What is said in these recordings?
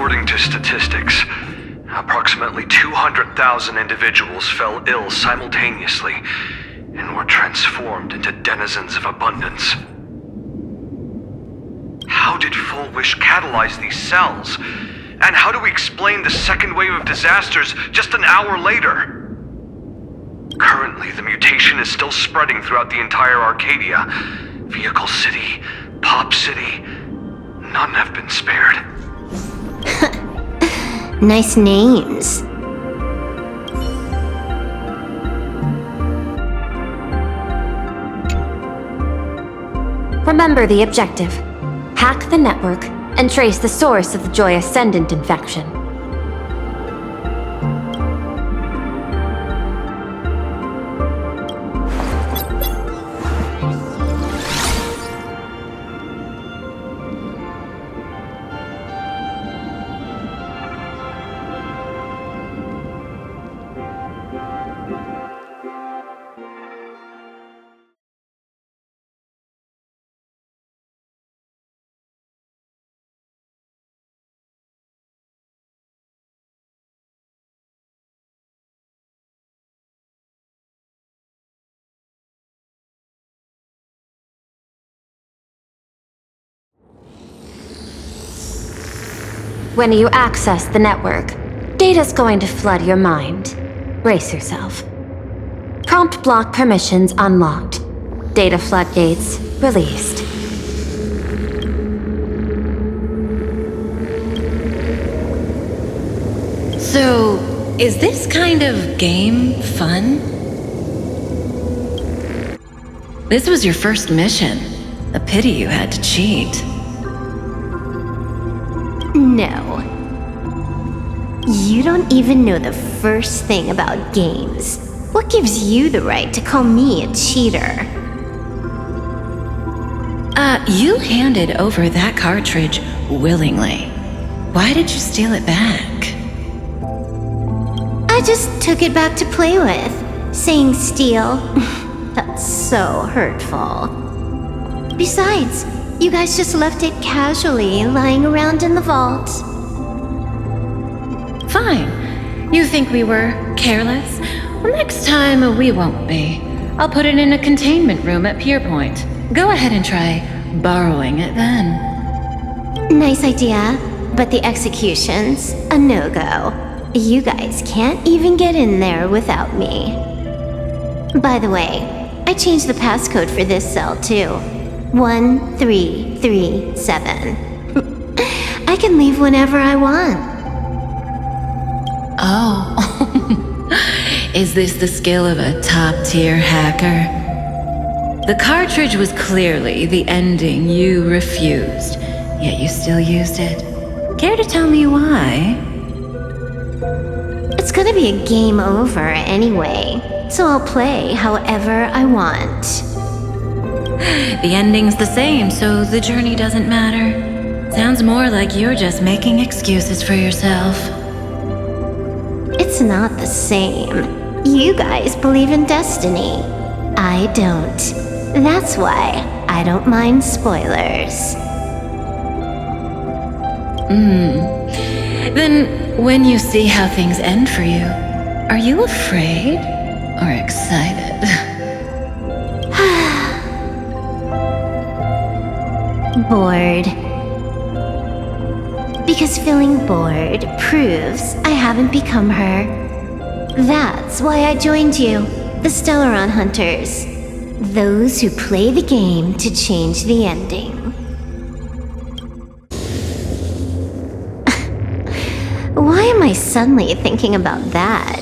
According to statistics, approximately 200,000 individuals fell ill simultaneously and were transformed into denizens of abundance. How did Full Wish catalyze these cells? And how do we explain the second wave of disasters just an hour later? Currently, the mutation is still spreading throughout the entire Arcadia. Vehicle City, Pop City, none have been spared. Nice names. Remember the objective. Hack the network and trace the source of the Joy Ascendant infection. When you access the network, data's going to flood your mind. Brace yourself. Prompt block permissions unlocked. Data floodgates released. So, is this kind of game fun? This was your first mission. A pity you had to cheat. No. You don't even know the first thing about games. What gives you the right to call me a cheater? You handed over that cartridge willingly. Why did you steal it back? I just took it back to play with. Saying steal, that's so hurtful. Besides, you guys just left it casually lying around in the vault. Fine. You think we were careless? Well, next time we won't be. I'll put it in a containment room at Pierpoint. Go ahead and try borrowing it then. Nice idea, but the execution's a no-go. You guys can't even get in there without me. By the way, I changed the passcode for this cell too. 1337. I can leave whenever I want. Oh. Is this the skill of a top-tier hacker? The cartridge was clearly the ending you refused, yet you still used it. Care to tell me why? It's gonna be a game over anyway, so I'll play however I want. The ending's the same, so the journey doesn't matter. Sounds more like you're just making excuses for yourself. It's not the same. You guys believe in destiny. I don't. That's why I don't mind spoilers. Then, when you see how things end for you, are you afraid or excited? Bored. Because feeling bored proves I haven't become her. That's why I joined you, the Stellaron Hunters. Those who play the game to change the ending. Why am I suddenly thinking about that?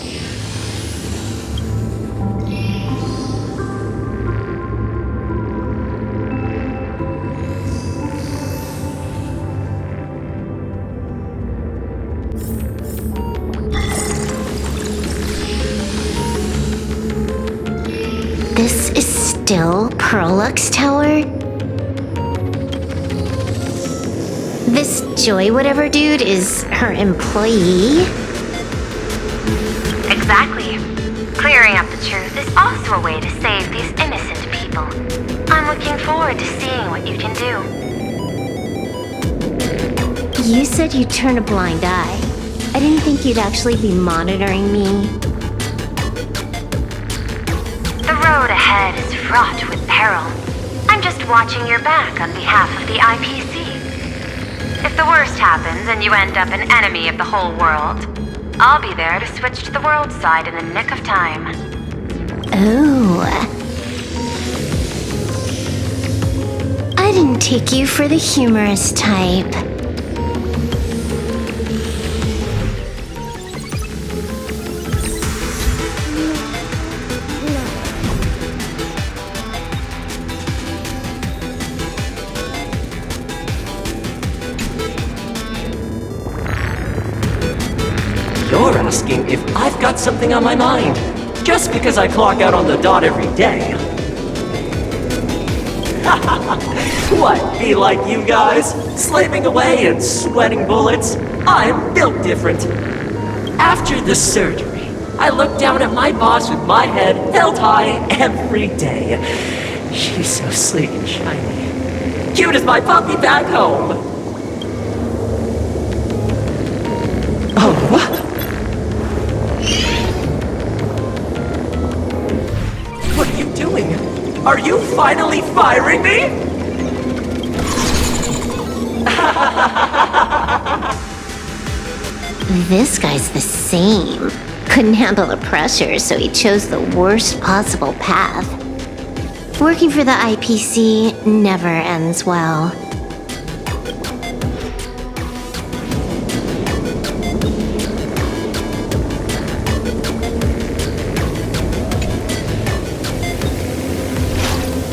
This is still Perlux Tower? This Joy whatever dude is her employee? Exactly. Clearing up the truth is also a way to save these innocent people. I'm looking forward to seeing what you can do. You said you'd turn a blind eye. I didn't think you'd actually be monitoring me. The road ahead is fraught with peril. I'm just watching your back on behalf of the IPC. If the worst happens and you end up an enemy of the whole world, I'll be there to switch to the world side in the nick of time. Oh. I didn't take you for the humorous type. You're asking if I've got something on my mind, just because I clock out on the dot every day. What, be like you guys? Slaving away and sweating bullets? I'm built different. After the surgery, I look down at my boss with my head held high every day. She's so sleek and shiny. Cute as my puppy back home. Oh, what? What are you doing? Are you finally firing me? This guy's the same. Couldn't handle the pressure, so he chose the worst possible path. Working for the IPC never ends well.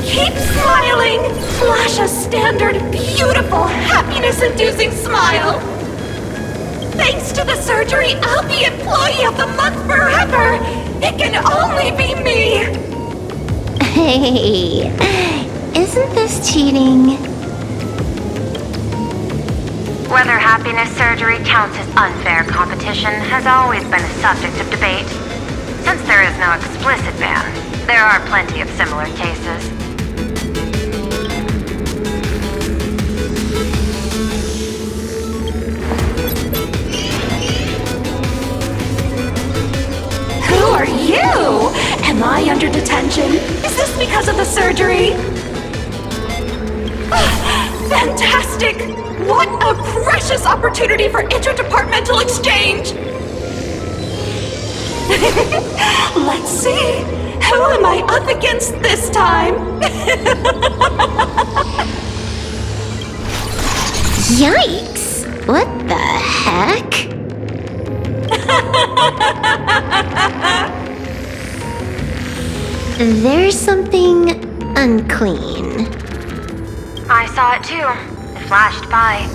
Keep smiling! Flash a standard, beautiful, happiness-inducing smile! Thanks to the surgery, I'll be Employee of the Month forever! It can only be me! Hey, isn't this cheating? Whether happiness surgery counts as unfair competition has always been a subject of debate. Since there is no explicit ban, there are plenty of similar cases. Who are you? Am I under detention? Is this because of the surgery? Fantastic! What a precious opportunity for interdepartmental exchange! Let's see. Who am I up against this time? Yikes! What the heck? There's something unclean. I saw it too. It flashed by.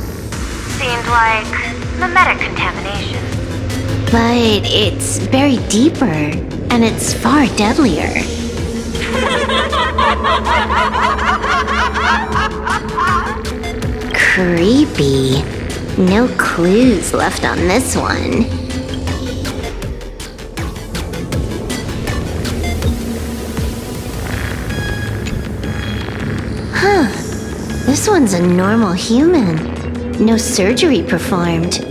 Seemed like mimetic contamination. But it's buried deeper, and it's far deadlier. Creepy. No clues left on this one. Huh. This one's a normal human. No surgery performed.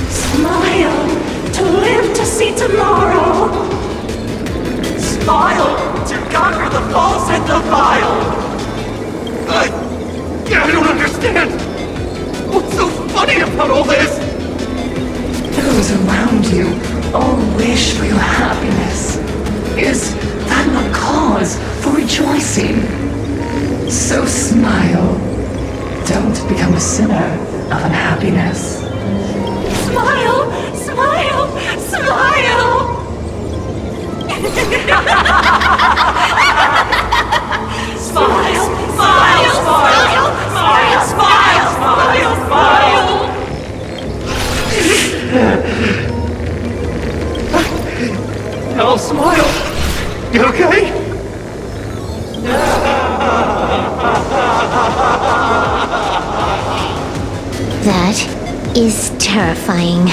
Smile to live to see tomorrow. Smile to conquer the false and the vile! I don't understand! What's so funny about all this? Those around you all wish for your happiness. Is that not cause for rejoicing? So smile. Don't become a sinner of unhappiness. Smile, smile, smile! Smile, smile, smile, smile, smile, smile, smile! No, smile! You okay? That is terrifying.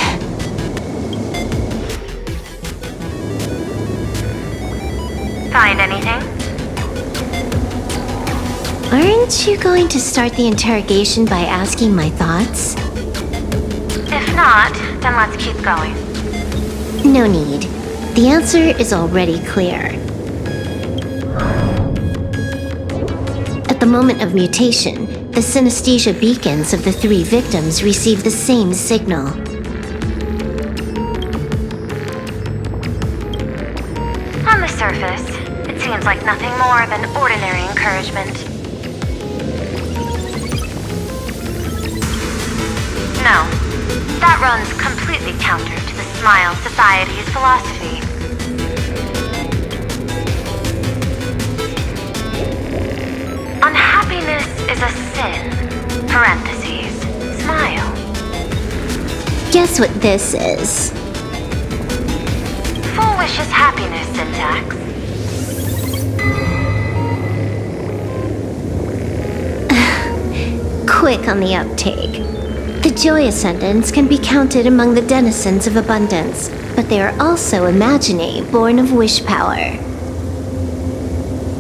Find anything? Aren't you going to start the interrogation by asking my thoughts? If not, then let's keep going. No need. The answer is already clear. At the moment of mutation, the synesthesia beacons of the 3 victims received the same signal. On the surface, it seems like nothing more than ordinary encouragement. No, that runs completely counter to the Smile Society's philosophy. Unhappiness is a sin. Parentheses. Smile. Guess what this is? Full wish is happiness syntax. Quick on the uptake. The Joy Ascendants can be counted among the denizens of abundance, but they are also imaginae born of wish power.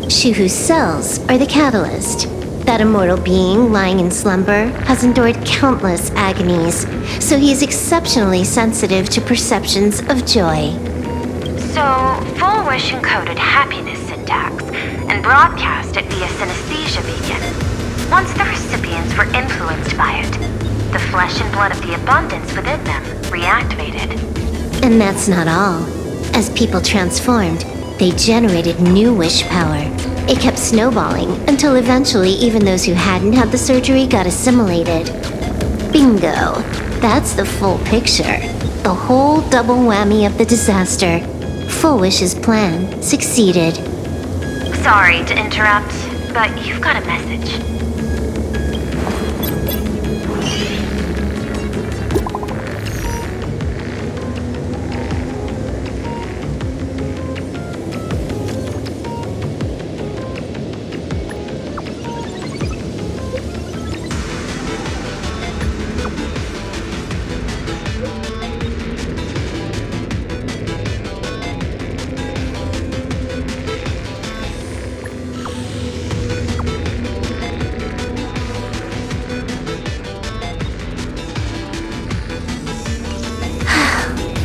Shuhu's cells are the catalyst. That immortal being lying in slumber has endured countless agonies, so he is exceptionally sensitive to perceptions of joy. So, Full Wish encoded happiness syntax and broadcast it via synesthesia beacon. Once the recipients were influenced by it, the flesh and blood of the abundance within them reactivated. And that's not all. As people transformed, they generated new wish power. It kept snowballing until eventually even those who hadn't had the surgery got assimilated. Bingo! That's the full picture. The whole double whammy of the disaster. Full Wish's plan succeeded. Sorry to interrupt, but you've got a message.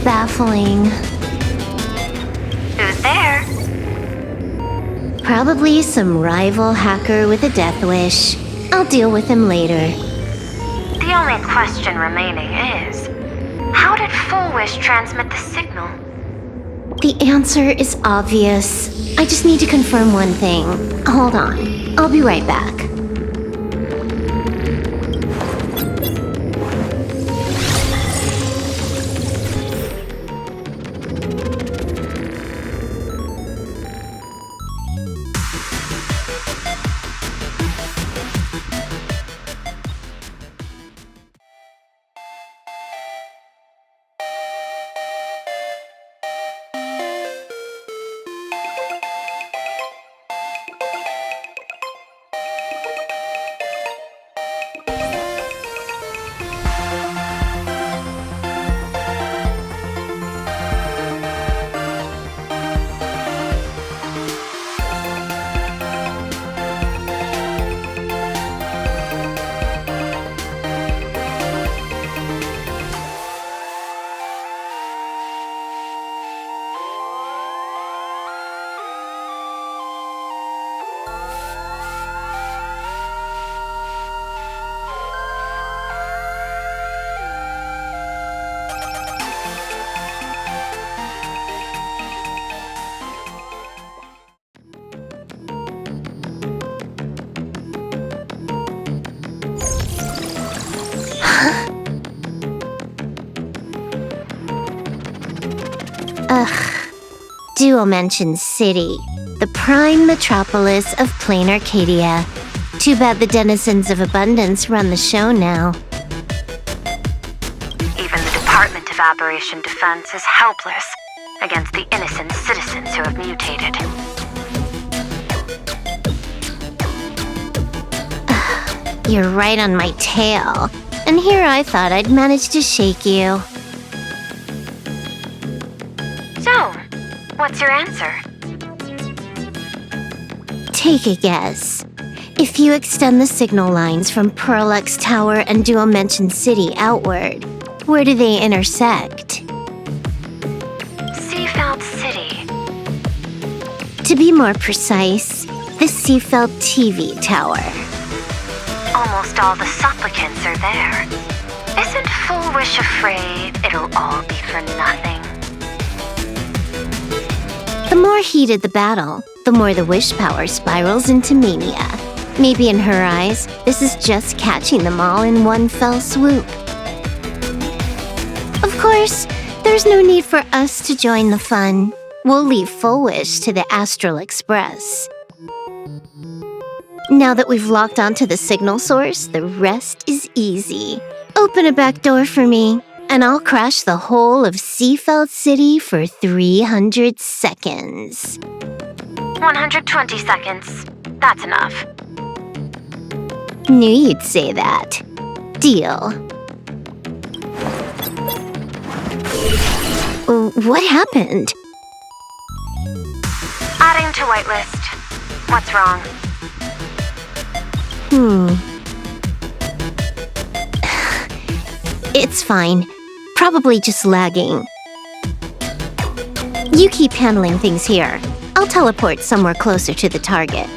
Baffling. Who's there? Probably some rival hacker with a death wish. I'll deal with him later. The only question remaining is, how did Full Wish transmit the signal? The answer is obvious. I just need to confirm one thing. Hold on. I'll be right back. Duo mentions City, the prime metropolis of Planarcadia. Too bad the denizens of abundance run the show now. Even the Department of Aberration Defense is helpless against the innocent citizens who have mutated. You're right on my tail. And here I thought I'd manage to shake you. So, what's your answer? Take a guess. If you extend the signal lines from Pearl-X Tower and Dual-Mention City outward, where do they intersect? Seafeld City. To be more precise, the Seafeld TV Tower. Almost all the supplicants are there. Isn't Full Wish afraid it'll all be for nothing? The more heated the battle, the more the wish power spirals into mania. Maybe in her eyes, this is just catching them all in one fell swoop. Of course, there's no need for us to join the fun. We'll leave Full Wish to the Astral Express. Now that we've locked onto the signal source, the rest is easy. Open a back door for me, and I'll crash the whole of Seafeld City for 300 seconds. 120 seconds. That's enough. Knew you'd say that. Deal. What happened? Adding to whitelist. What's wrong? It's fine. Probably just lagging. You keep handling things here. I'll teleport somewhere closer to the target.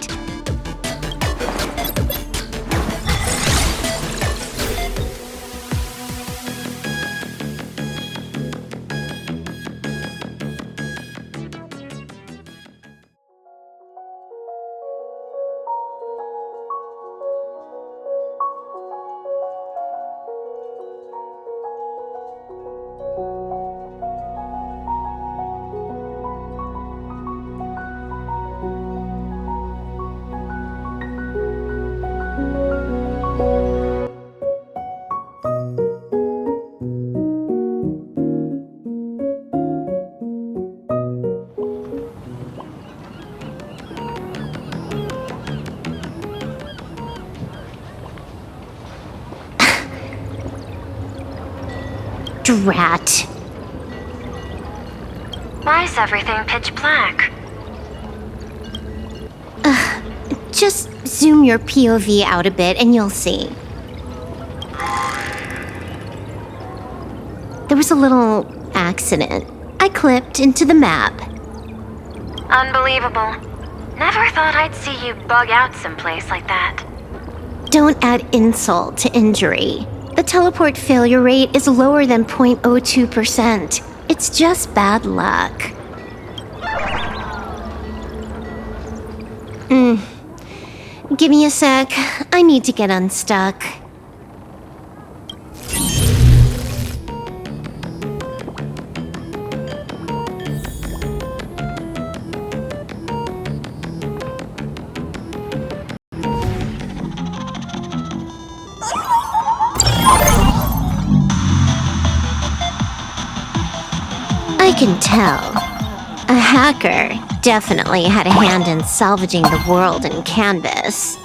Drat. Why is everything pitch black? Just zoom your POV out a bit and you'll see. There was a little accident. I clipped into the map. Unbelievable. Never thought I'd see you bug out someplace like that. Don't add insult to injury. The teleport failure rate is lower than 0.02%. It's just bad luck. Give me a sec. I need to get unstuck. I can tell. A hacker definitely had a hand in salvaging the world in Canvas.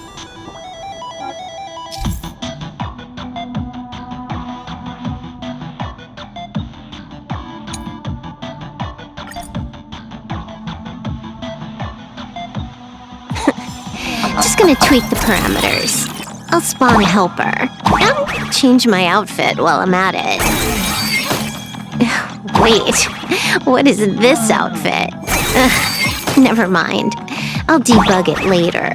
Just gonna tweak the parameters. I'll spawn a helper and change my outfit while I'm at it. Wait, what is this outfit? Never mind. I'll debug it later.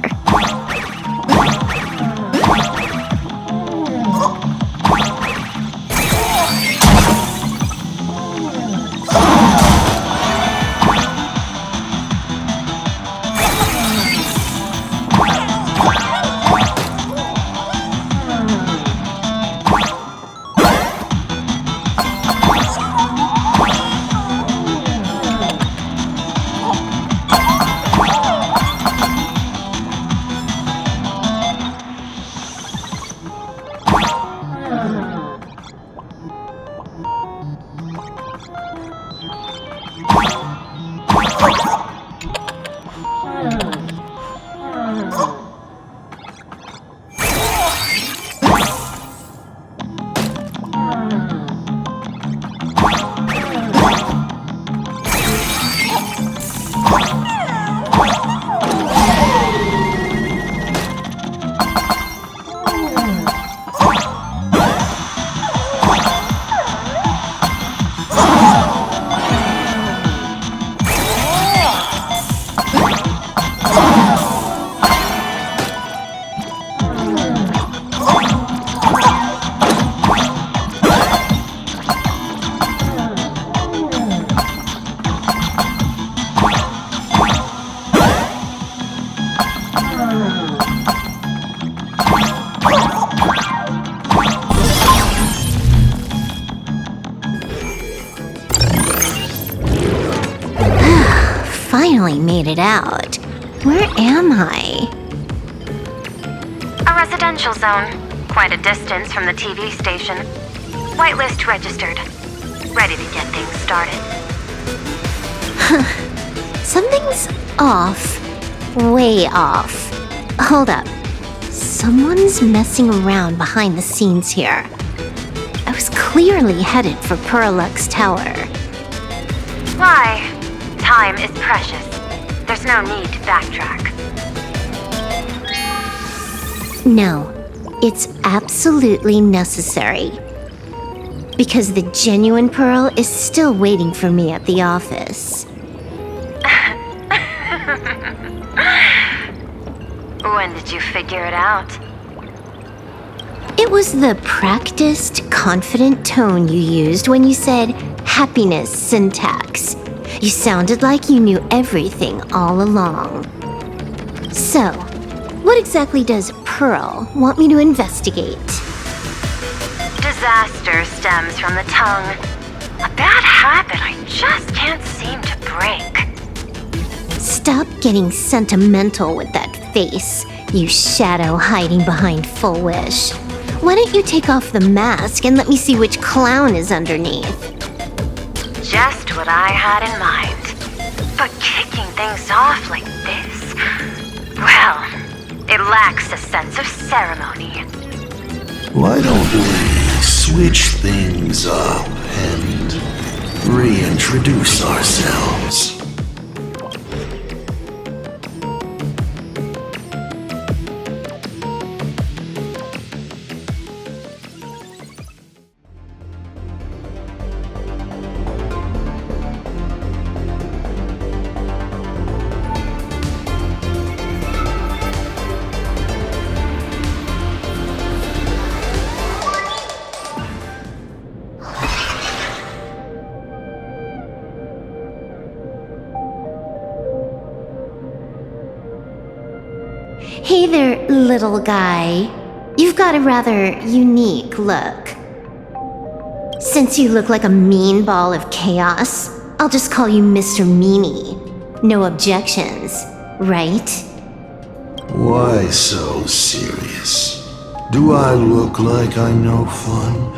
finally made it out. Where am I? A residential zone. Quite a distance from the TV station. Whitelist registered. Ready to get things started. Something's off. Way off. Hold up. Someone's messing around behind the scenes here. I was clearly headed for Perlux Tower. Why? Time is precious. There's no need to backtrack. No, it's absolutely necessary. Because the genuine Pearl is still waiting for me at the office. When did you figure it out? It was the practiced, confident tone you used when you said happiness syntax. You sounded like you knew everything all along. So, what exactly does Pearl want me to investigate? Disaster stems from the tongue. A bad habit I just can't seem to break. Stop getting sentimental with that face, you shadow hiding behind Full Wish. Why don't you take off the mask and let me see which clown is underneath? Just what I had in mind. But kicking things off like this, well, it lacks a sense of ceremony. Why don't we switch things up and reintroduce ourselves? Hey there, little guy. You've got a rather unique look. Since you look like a mean ball of chaos, I'll just call you Mr. Meanie. No objections, right? Why so serious? Do I look like I'm no fun?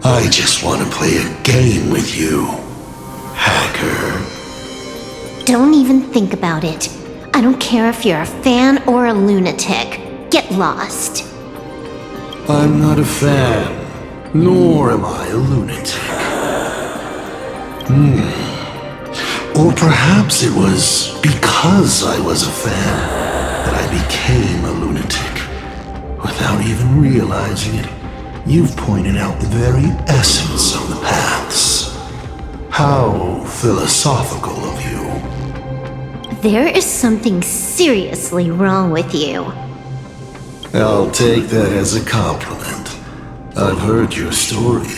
I just want to play a game with you, hacker. Don't even think about it. I don't care if you're a fan or a lunatic. Get lost. I'm not a fan, nor am I a lunatic. Or perhaps it was because I was a fan that I became a lunatic. Without even realizing it, you've pointed out the very essence of the paths. How philosophical of you. There is something seriously wrong with you. I'll take that as a compliment. I've heard your story,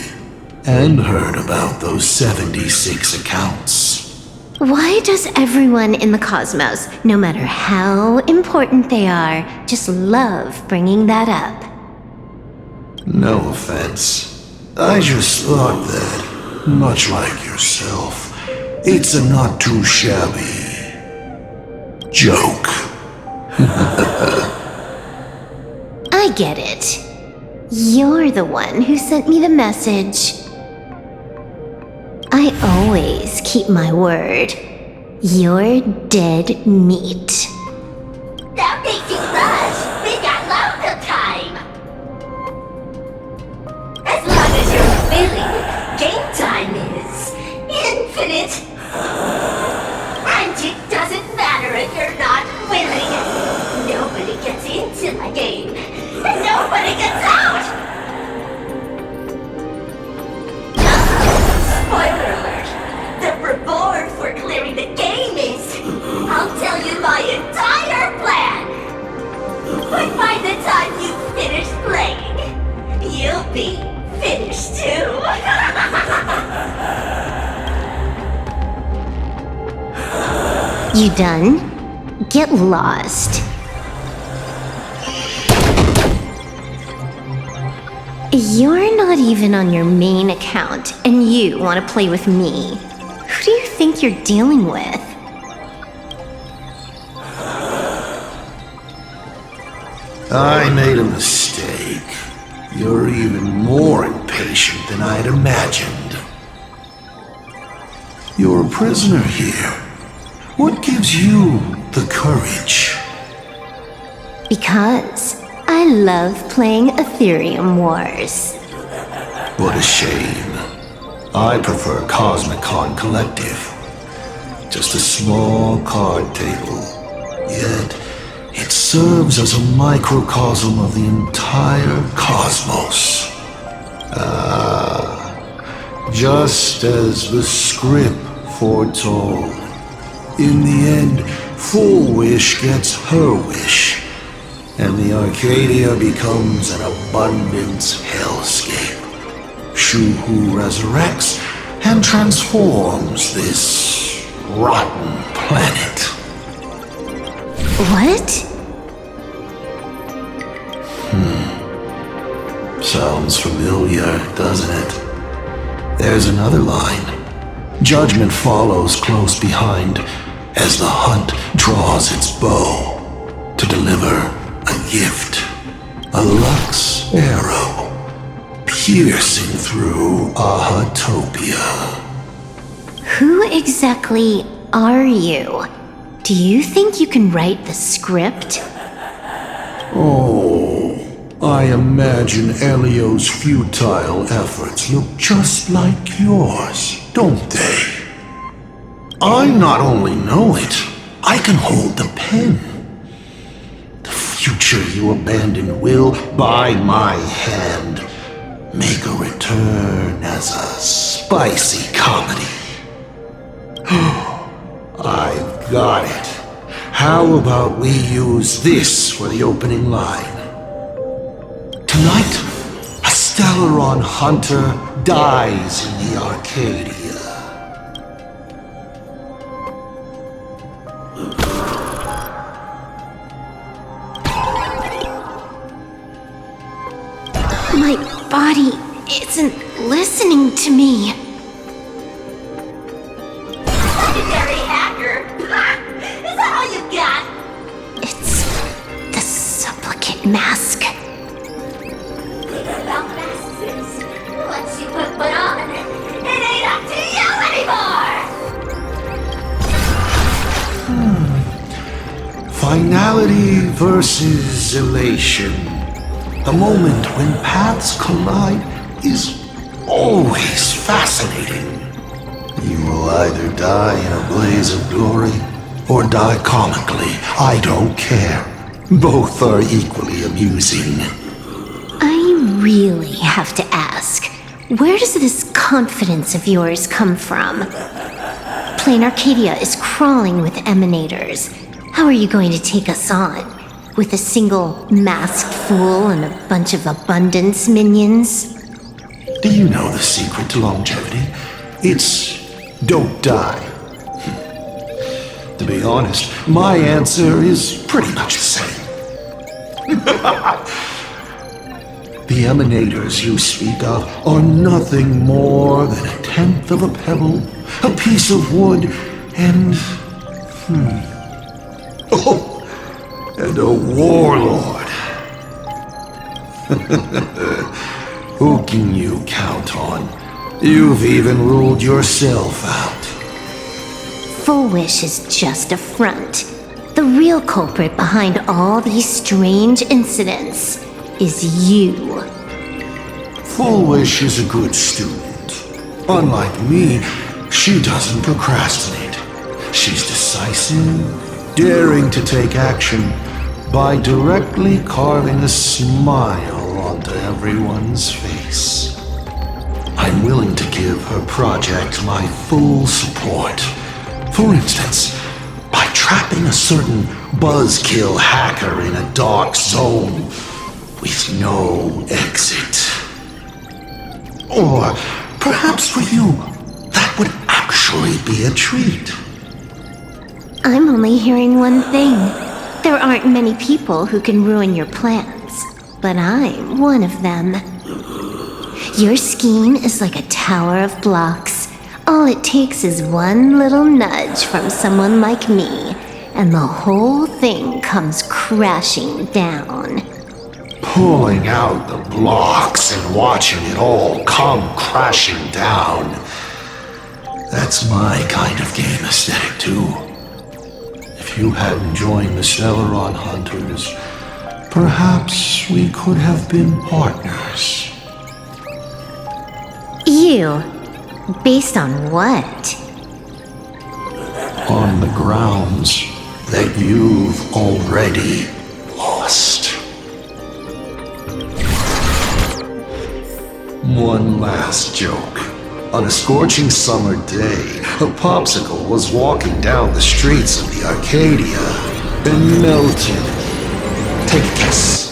and heard about those 76 accounts. Why does everyone in the cosmos, no matter how important they are, just love bringing that up? No offense. I just thought that, much like yourself, it's a not too shabby joke. I get it. You're the one who sent me the message. I always keep my word. You're dead meat. That makes you rush. We got loads of time. As long as you're willing, game time is infinite. And it doesn't matter if you're not willing. Nobody gets into my game. And nobody gets out. Spoiler alert. The reward for clearing the game is... I'll tell you my entire plan. But by the time you finish playing, you'll be finished too. You done? Get lost. You're not even on your main account, and you want to play with me. Who do you think you're dealing with? I made a mistake. You're even more impatient than I'd imagined. You're a prisoner here. What gives you the courage? Because I love playing Ethereum Wars. What a shame. I prefer Cosmicon Collective. Just a small card table. Yet, it serves as a microcosm of the entire cosmos. Just as the script foretold. In the end, Full Wish gets her wish, and the Arcadia becomes an abundance hellscape. Shuhu resurrects and transforms this rotten planet. What? Sounds familiar, doesn't it? There's another line. Judgment follows close behind as the hunt draws its bow to deliver a gift. A Lux arrow piercing through Ahatopia. Who exactly are you? Do you think you can write the script? Oh, I imagine Elio's futile efforts look just like yours, don't they? I not only know it, I can hold the pen. The future you abandoned will, by my hand, make a return as a spicy comedy. I've got it. How about we use this for the opening line? Tonight, a Stellaron hunter dies in the Arcadia. My body isn't listening to me. Legendary hacker! Is that all you got? It's the supplicant mask. About masses. Once you put one on, it ain't up to you anymore! Finality versus elation. The moment when paths collide is always fascinating. You will either die in a blaze of glory or die comically. I don't care. Both are equally amusing. I really have to ask, where does this confidence of yours come from? Planarcadia is crawling with emanators. How are you going to take us on? With a single masked fool and a bunch of abundance minions? Do you know the secret to longevity? It's don't die. To be honest, my answer is pretty much the same. The emanators you speak of are nothing more than a tenth of a pebble, a piece of wood, and... and a warlord. Who can you count on? You've even ruled yourself out. Full Wish is just a front. The real culprit behind all these strange incidents is you. Full Wish is a good student. Unlike me, she doesn't procrastinate. She's decisive, daring to take action by directly carving a smile onto everyone's face. I'm willing to give her project my full support. For instance, by trapping a certain buzzkill hacker in a dark zone with no exit. Or perhaps for you, that would actually be a treat. I'm only hearing one thing. There aren't many people who can ruin your plans, but I'm one of them. Your scheme is like a tower of blocks. All it takes is one little nudge from someone like me, and the whole thing comes crashing down. pulling out the blocks and watching it all come crashing down. That's my kind of game aesthetic too. If you hadn't joined the Celeron Hunters, perhaps we could have been partners. You? Based on what? On the grounds that you've already lost. One last joke. On a scorching summer day, a popsicle was walking down the streets of the Arcadia and melted. Take a guess.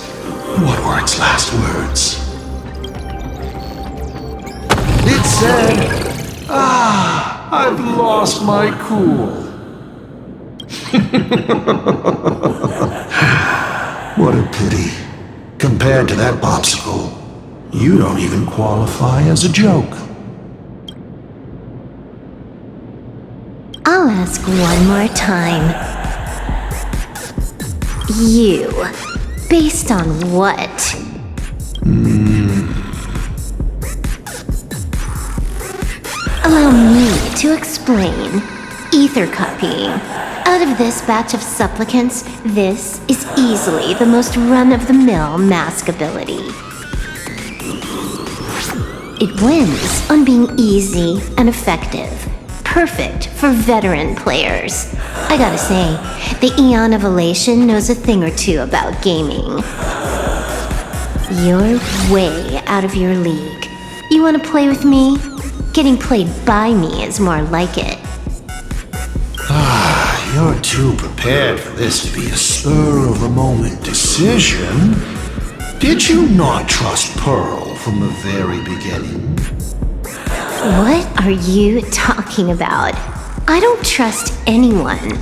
What were its last words? It said, I've lost my cool. What a pity. Compared to that popsicle, you don't even qualify as a joke. I'll ask one more time. You? Based on what? Allow me to explain. Ether copying. Out of this batch of supplicants, this is easily the most run-of-the-mill mask ability. It wins on being easy and effective. Perfect for veteran players. I gotta say, the Eon of Elation knows a thing or two about gaming. You're way out of your league. You wanna play with me? Getting played by me is more like it. You're too prepared for this to be a spur-of-the-moment decision. Did you not trust Pearl from the very beginning? What are you talking about? I don't trust anyone.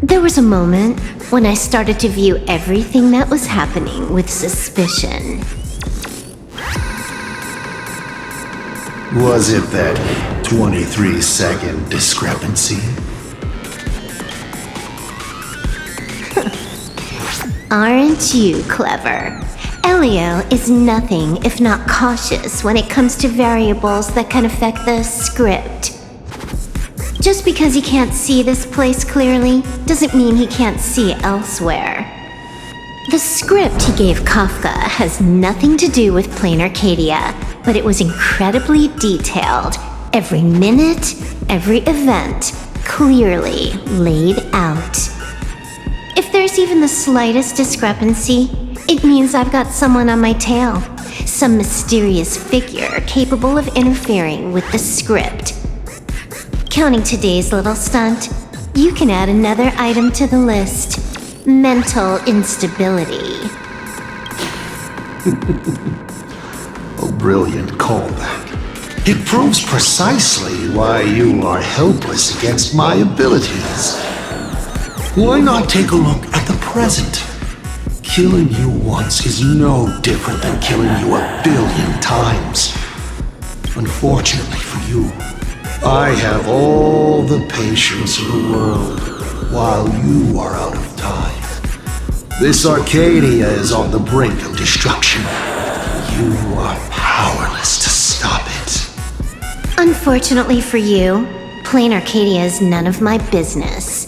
There was a moment when I started to view everything that was happening with suspicion. Was it that 23-second discrepancy? Aren't you clever? Elio is nothing if not cautious when it comes to variables that can affect the script. Just because he can't see this place clearly doesn't mean he can't see elsewhere. The script he gave Kafka has nothing to do with Planarcadia, but it was incredibly detailed. Every minute, every event, clearly laid out. If there's even the slightest discrepancy, it means I've got someone on my tail. Some mysterious figure capable of interfering with the script. Counting today's little stunt, you can add another item to the list. Mental instability. A brilliant callback. It proves precisely why you are helpless against my abilities. Why not take a look at the present? Killing you once is no different than killing you 1,000,000,000 times. Unfortunately for you, I have all the patience in the world, while you are out of time. This Arcadia is on the brink of destruction. You are powerless to stop it. Unfortunately for you, Planarcadia is none of my business.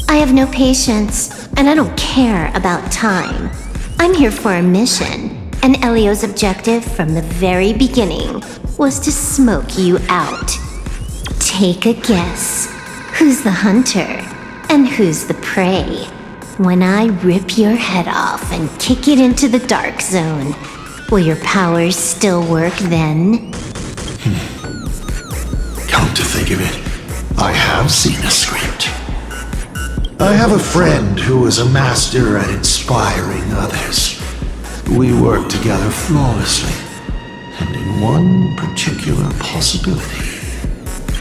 I have no patience, and I don't care about time. I'm here for a mission, and Elio's objective from the very beginning was to smoke you out. Take a guess. Who's the hunter, and who's the prey? When I rip your head off and kick it into the dark zone, will your powers still work then? Come to think of it, I have seen a script. I have a friend who is a master at inspiring others. We work together flawlessly, and in one particular possibility,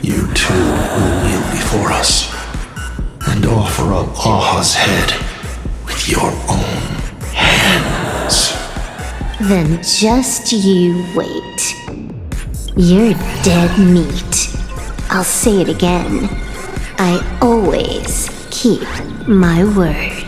you two will kneel before us and offer up Aha's head with your own hands. Then just you wait. You're dead meat. I'll say it again. I always keep my word.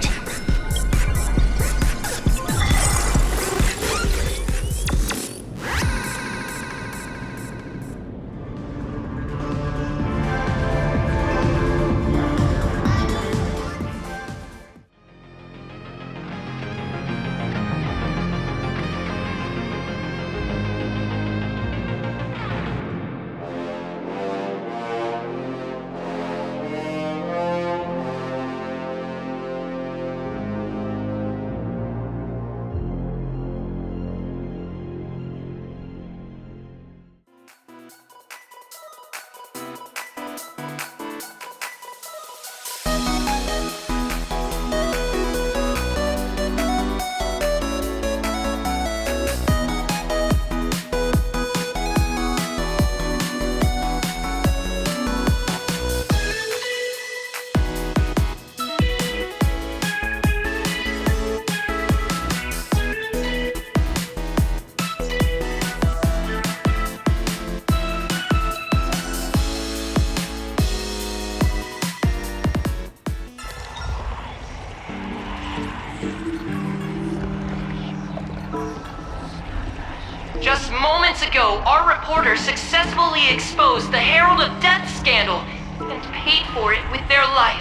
Just moments ago, our reporter successfully exposed the Herald of Death scandal and paid for it with their life.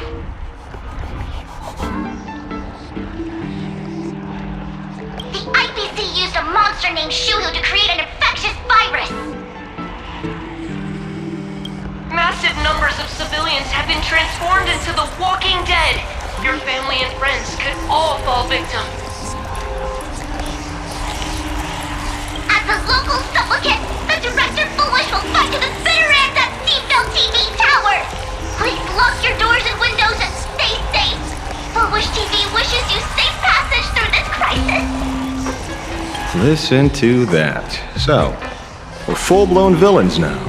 The IPC used a monster named Shuhu to create an infectious virus! Massive numbers of civilians have been transformed into the Walking Dead. Your family and friends could all fall victim. As the local supplicant, the Director Foolish will fight to the bitter end at Seafell TV Tower! Please lock your doors and windows and stay safe! Foolish TV wishes you safe passage through this crisis! Listen to that. So, we're full-blown villains now.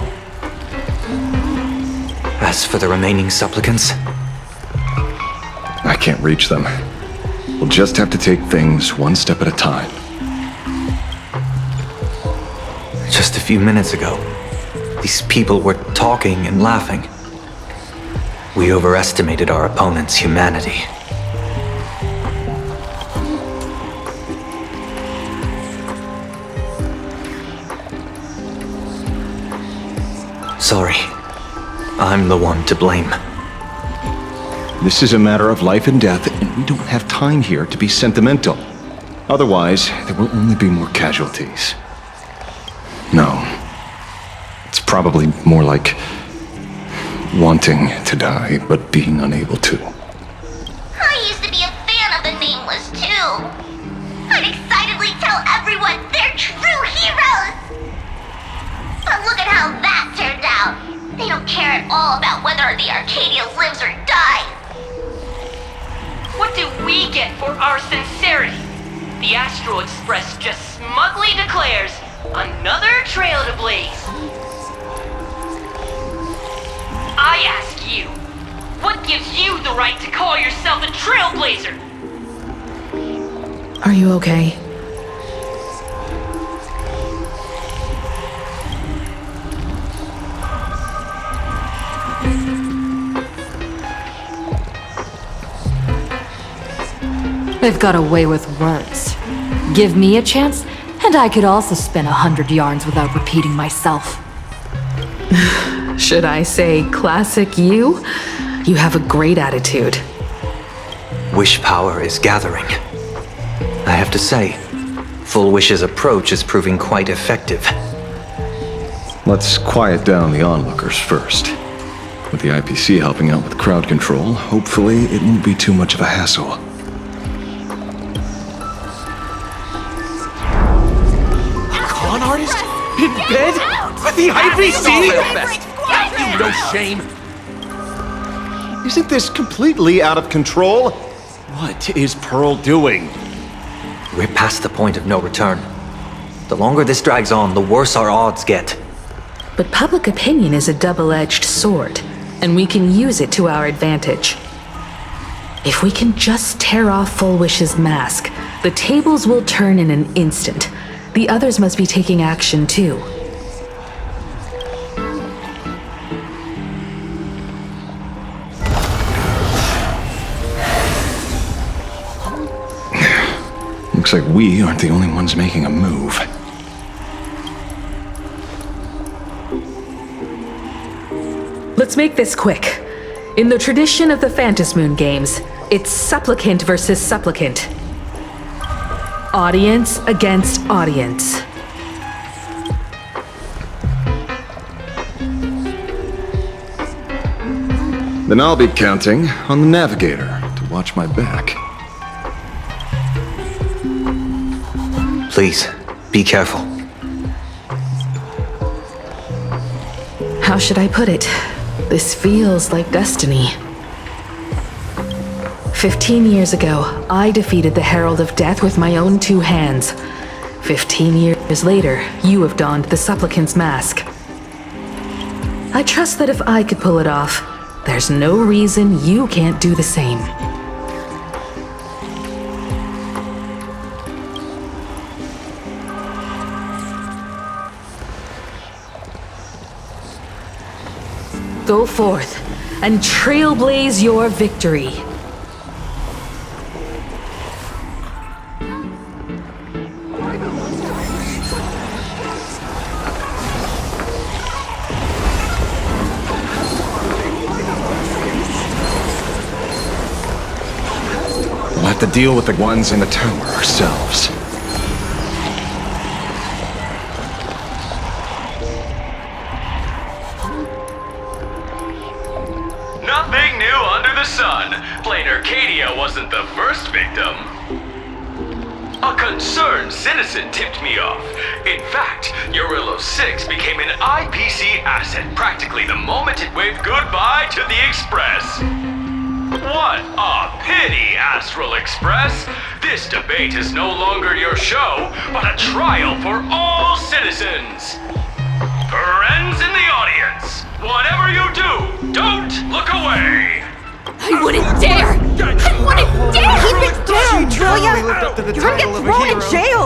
As for the remaining supplicants, I can't reach them. We'll just have to take things one step at a time. just a few minutes ago, these people were talking and laughing. We overestimated our opponent's humanity. Sorry. I'm the one to blame. This is a matter of life and death, and we don't have time here to be sentimental. Otherwise, there will only be more casualties. No. It's probably more like wanting to die, but being unable to. I used to be a fan of the Nameless, too. I'd excitedly tell everyone they're true heroes. But look at how that turned out. They don't care at all about whether the Arcadia lives or dies. What do we get for our sincerity? The Astral Express just smugly declares, another trail to blaze. I ask you, what gives you the right to call yourself a Trailblazer? Are you okay? They've got a way with words. Give me a chance, and I could also spin 100 yarns without repeating myself. Should I say classic you? You have a great attitude. Wish power is gathering. I have to say, Full Wish's approach is proving quite effective. Let's quiet down the onlookers first. With the IPC helping out with crowd control, hopefully it won't be too much of a hassle. Con artist? In bed? With the IPC? You no shame. Isn't this completely out of control? What is Pearl doing? We're past the point of no return. The longer this drags on, the worse our odds get. But public opinion is a double-edged sword, and we can use it to our advantage. If we can just tear off Full Wish's mask, the tables will turn in an instant. The others must be taking action too. Looks like we aren't the only ones making a move. Let's make this quick. In the tradition of the Phantasmoon games, it's supplicant versus supplicant. Audience against audience. Then I'll be counting on the navigator to watch my back. Please, be careful. How should I put it? This feels like destiny. 15 years ago, I defeated the Herald of Death with my own two hands. 15 years later, you have donned the supplicant's mask. I trust that if I could pull it off, there's no reason you can't do the same. Go forth and trailblaze your victory. have to deal with the ones in the tower ourselves. Nothing new under the sun. Planarcadia wasn't the first victim. A concerned citizen tipped me off. In fact, Urillo 6 became an IPC asset practically the moment it waved goodbye to the Express. What a pity, Astral Express! This debate is no longer your show, but a trial for all citizens! Friends in the audience, whatever you do, don't look away! I wouldn't dare! I wouldn't dare! Keep it down, will ya? lived up to the You're gonna title get of a thrown in hero. jail!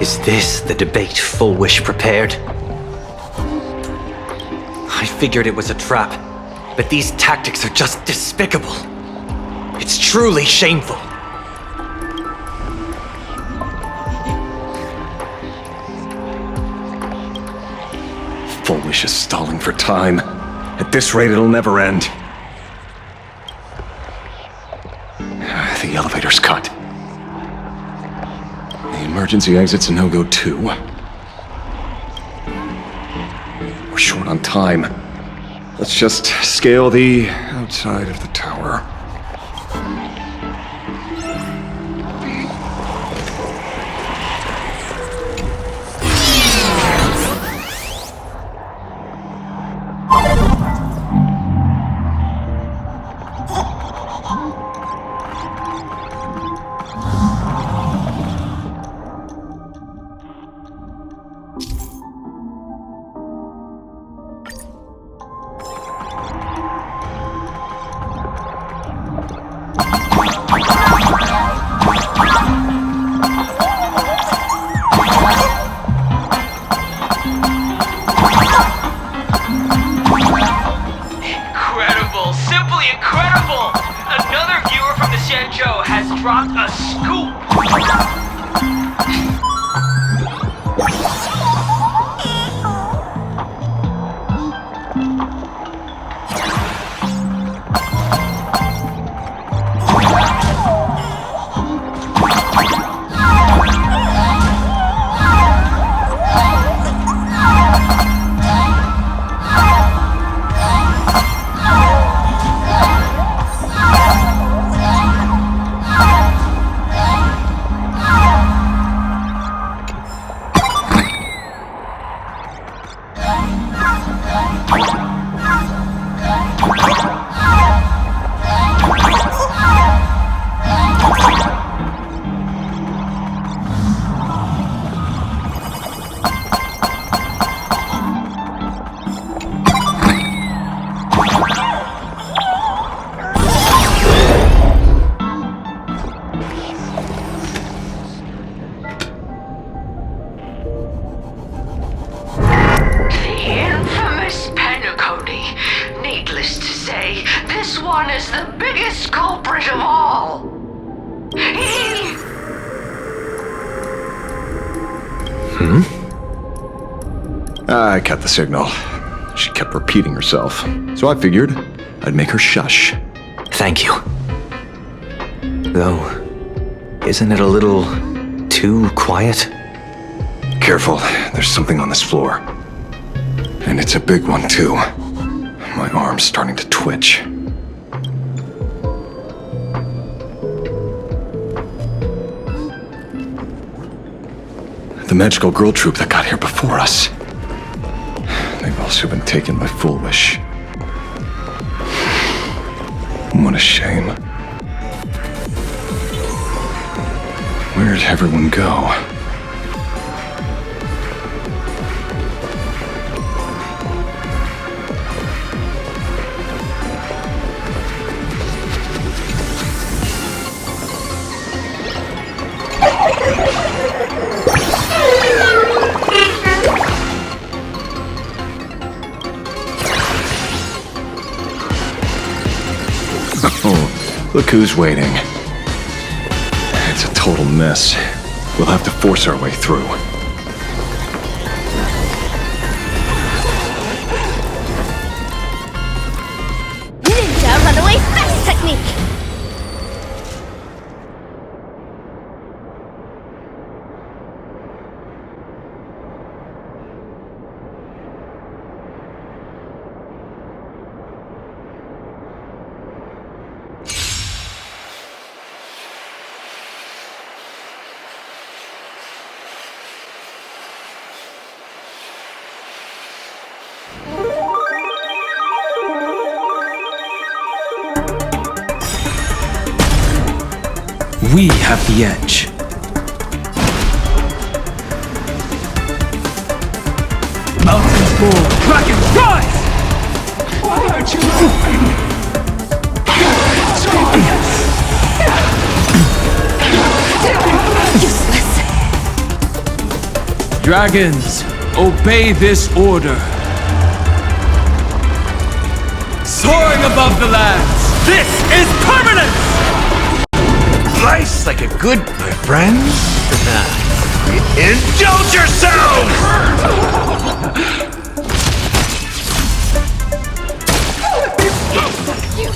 Is this the debate Full Wish prepared? I figured it was a trap, but these tactics are just despicable. It's truly shameful. Full Wish is stalling for time. At this rate, it'll never end. The elevator's cut. The emergency exit's a no-go too. We're short on time. Let's just scale the outside of the tower. Incredible! Simply incredible! Another viewer from the Shenzhou has dropped a scoop! This one is the biggest culprit of all! I cut the signal. She kept repeating herself, so I figured I'd make her shush. Thank you. Though, isn't it a little too quiet? Careful, there's something on this floor. And it's a big one, too. My arm's starting to twitch. The magical girl troop that got here before us. They've also been taken by Full Wish. What a shame. Where'd everyone go? Oh, look who's waiting. It's a total mess. We'll have to force our way through. Ninja We have the edge. Mountains roar, dragons rise! Why aren't you moving? Useless. Dragons, obey this order. Soaring above the lands, this is permanence! Slice like a good friend? Indulge yourselves!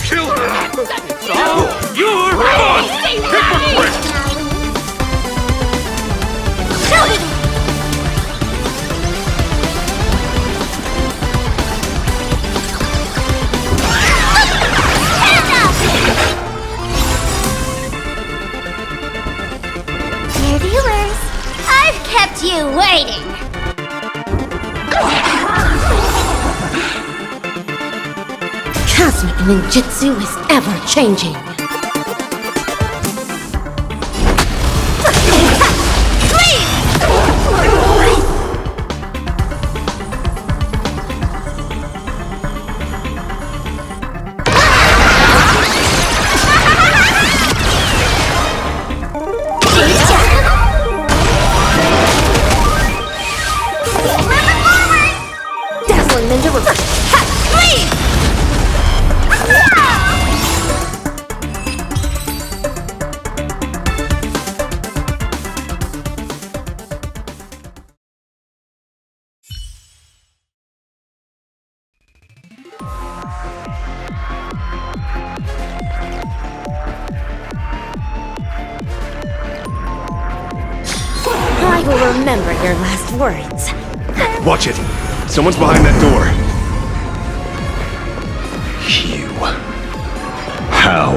Kill her! You're gone! Hypocrite! Dear viewers, I've kept you waiting. Cosmic ninjutsu is ever changing. Dazzling ninja reverse. Ha! Leave! I will remember your last words. Watch it! Someone's behind that door. You. How?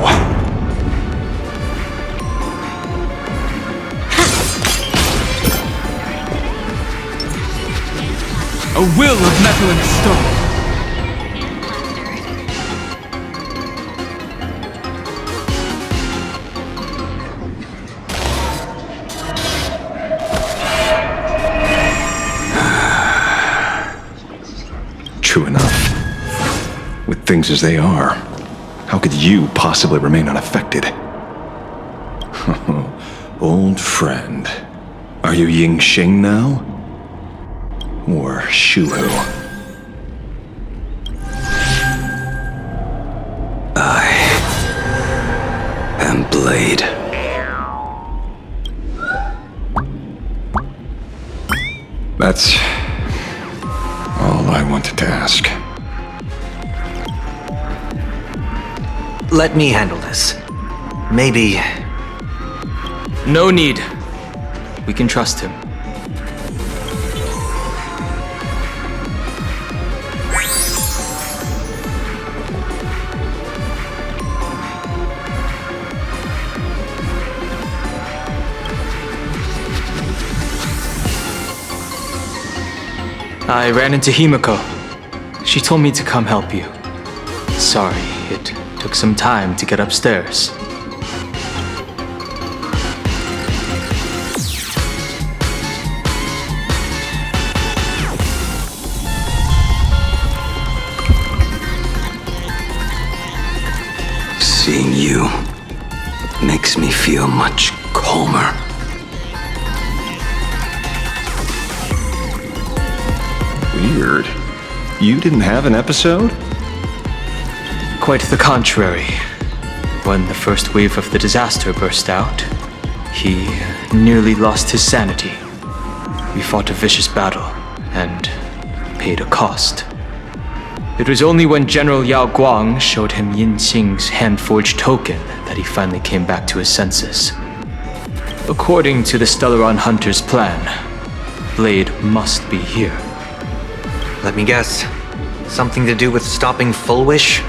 A will of metal and stone. True enough. With things as they are, how could you possibly remain unaffected? Old friend. Are you Ying Sheng now? Or Shuhu? I am Blade. That's all I wanted to ask. Let me handle this. Maybe... No need. We can trust him. I ran into Himiko. She told me to come help you. Sorry, it took some time to get upstairs. Seeing you makes me feel much calmer. Weird. You didn't have an episode? Quite the contrary. When the first wave of the disaster burst out, he nearly lost his sanity. We fought a vicious battle and paid a cost. It was only when General Yao Guang showed him Yin Xing's hand-forged token that he finally came back to his senses. According to the Stellaron Hunter's plan, Blade must be here. Let me guess. Something to do with stopping Full Wish?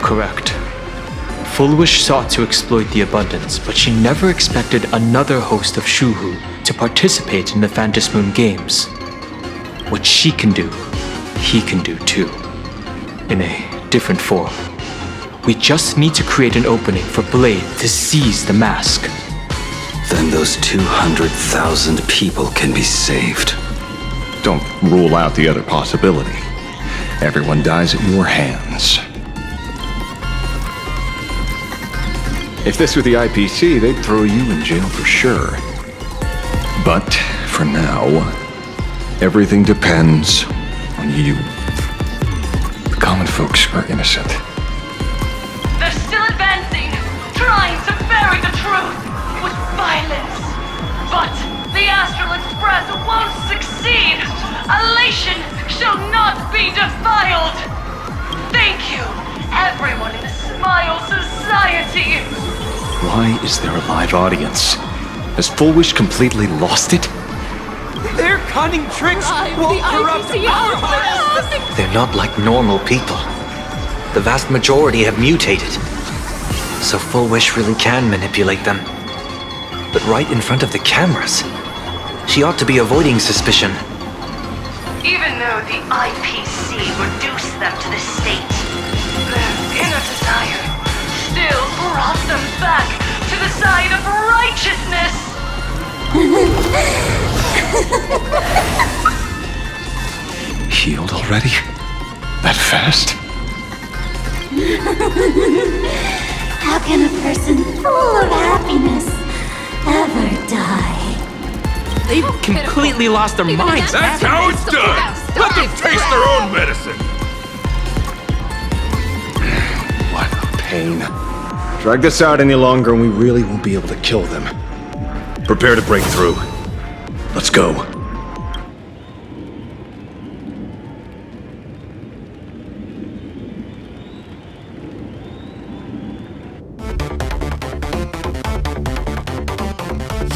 Correct. Full Wish sought to exploit the abundance, but she never expected another host of Shuhu to participate in the Phantom Moon Games. What she can do, he can do too. In a different form. We just need to create an opening for Blade to seize the mask. Then those 200,000 people can be saved. Don't rule out the other possibility. Everyone dies at your hands. If this were the IPC, they'd throw you in jail for sure. But for now, everything depends on you. The common folks are innocent. They're still advancing, trying to bury the truth with violence. But the Astral Express won't succeed. Elation shall not be defiled. Thank you, everyone in the Smile Society. Why is there a live audience? Has Full Wish completely lost it? Their cunning tricks won't corrupt our hearts. They're not like normal people. The vast majority have mutated. So Full Wish really can manipulate them. But right in front of the cameras, she ought to be avoiding suspicion. Even though the IPC reduced them to this state, their inner desire still brought them back to the side of righteousness. Healed already? That fast? How can a person full of happiness ever die? They've completely lost their minds. That's how it's done. Let them taste their own medicine. What a pain. Drag this out any longer and we really won't be able to kill them. Prepare to break through. Let's go.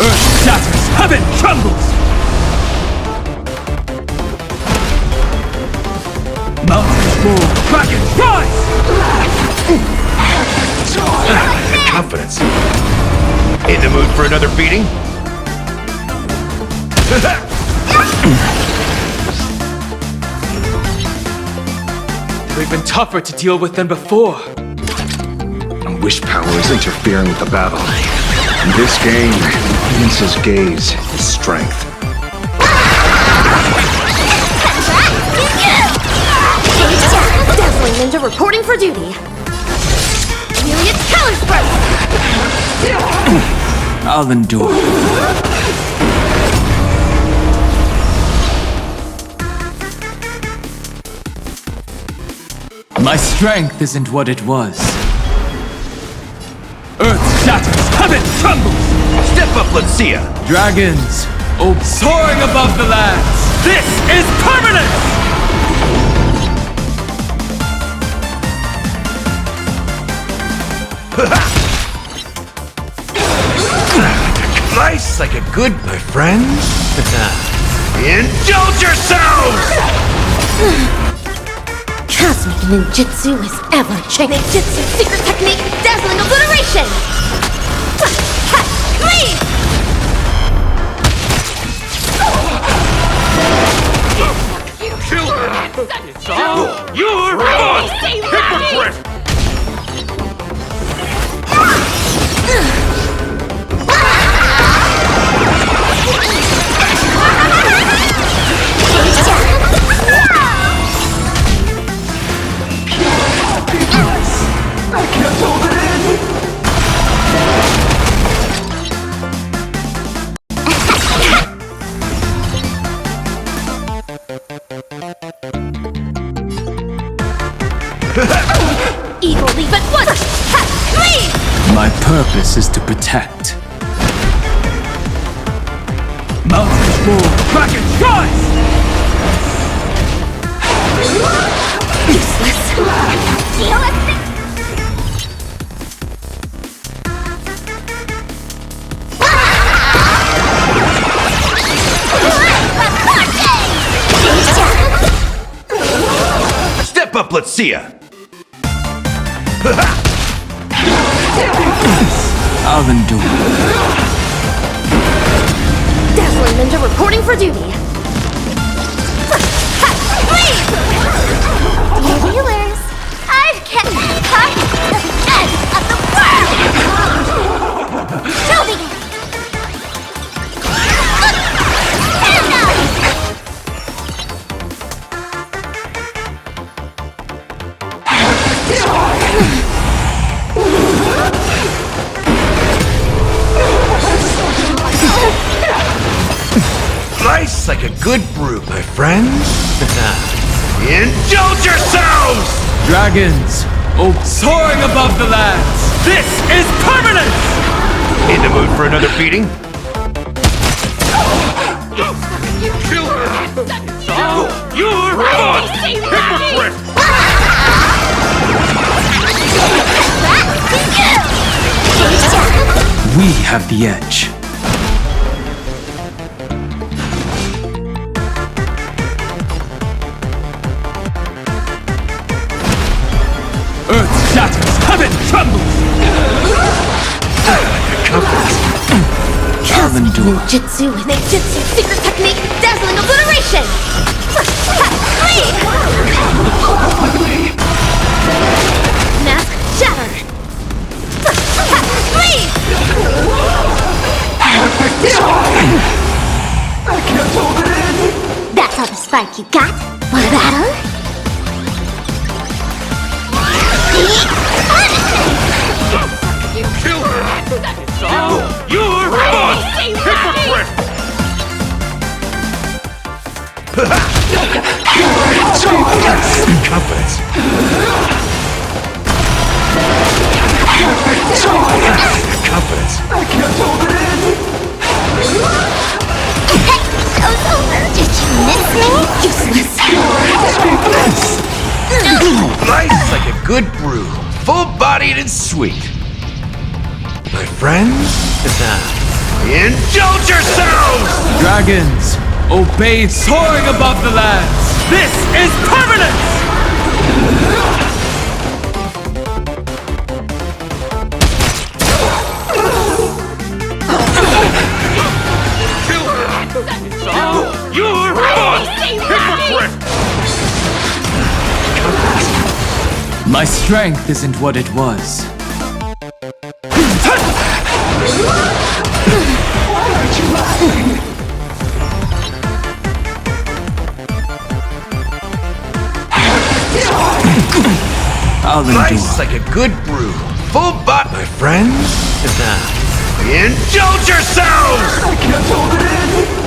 Earth shatters, heaven trembles! Mountains move, dragons rise! Confidence. In the mood for another beating? We've been tougher to deal with than before. Wish power is interfering with the battle. In this game, audience's gaze is strength. Dazzling Ninja reporting for duty. Amelia's color spurt! I'll endure. My strength isn't what it was. Earth shatters, heaven trembles! Step up, let's see ya! Dragons, soaring above the lands! This is permanence! Nice like a good, my friends. Indulge yourselves! Cosmic ninjutsu is ever-changing. Ninjutsu secret technique, dazzling obliteration! Please! Kill her! It's all your fault! Hypocrite! Evil leave at once! Please! My purpose is to protect. Mountains move, dragons rise! Useless! Step up, let's see ya! I'll endure. Dazzling Ninja reporting for duty. Please! Dear viewers, I've kept Life's like a good brew, my friends. Indulge yourselves! Dragons, soaring above the lands. This is permanence! In the mood for another beating? Kill her! You're gone! Hypocrite! We have the edge. Earth shatters, heaven trembles! Kalendor. Ninjutsu with ninjutsu, secret technique, dazzling obliteration! Mask shattered! That's all the spark you got? Want a battle? Kill her! You're gone! Hypocrite! Confidence. Confidence. I can't hold it in! Show's over! Did you miss me? Useless! Life's like a good brew, full-bodied and sweet. My friends, indulge yourselves! Dragons, obey, soaring above the lands. This is permanence! Kill her! You're gone! Hypocrite! My strength isn't what it was. I'll endure. Life's like a good brew, full bot, my friends. Indulge yourselves! I can't hold it in!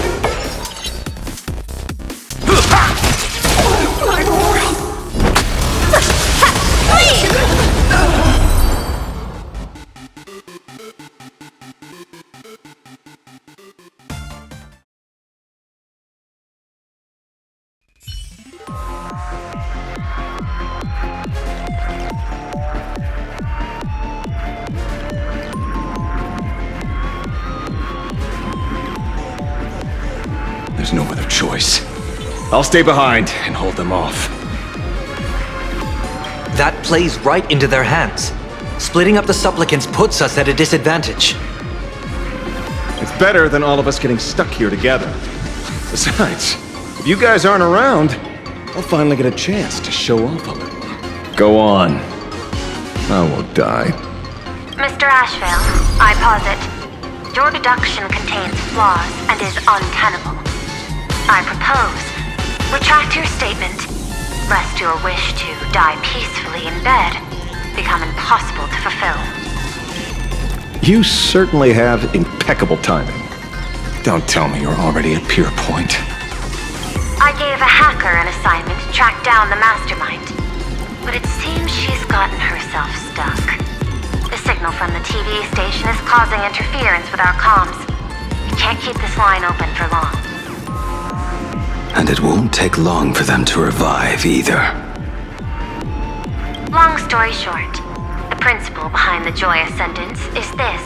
There's no other choice. I'll stay behind and hold them off. That plays right into their hands. Splitting up the supplicants puts us at a disadvantage. It's better than all of us getting stuck here together. Besides, if you guys aren't around, I'll finally get a chance to show off a little. Go on. I won't die. Mr. Ashvale, I posit, your deduction contains flaws and is untenable. I propose, retract your statement, lest your wish to die peacefully in bed become impossible to fulfill. You certainly have impeccable timing. Don't tell me you're already at Pier Point. I gave a hacker an assignment to track down the mastermind, but it seems she's gotten herself stuck. The signal from the TV station is causing interference with our comms. We can't keep this line open for long. And it won't take long for them to revive either. Long story short, the principle behind the Joy Ascendance is this.